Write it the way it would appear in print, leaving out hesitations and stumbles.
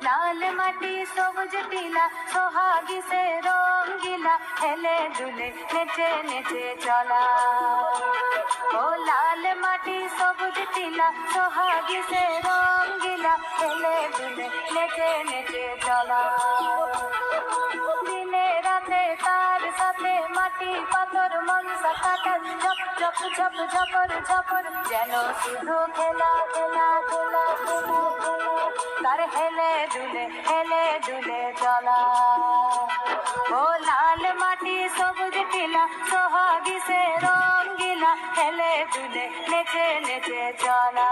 लाल माटी सबज टीला सोहागी से रंगीला हेले दुले नेचे नेचे चला ओ लाल माटी सबज टीला सोहागी से रंगीला हेले दुले नेचे नेचे चला दिने राते तार साथे माटी पाथर मनसा काटार झप झप झप झपर झपर যেন শুধু খেলা খেলা খেলা খেলা তার হেলে দুলে চলা ও লাল মাটি সবুজ টিলা সোহাগী সে রঙ্গিলা হেলে দুলে নেচে নেচে চলা।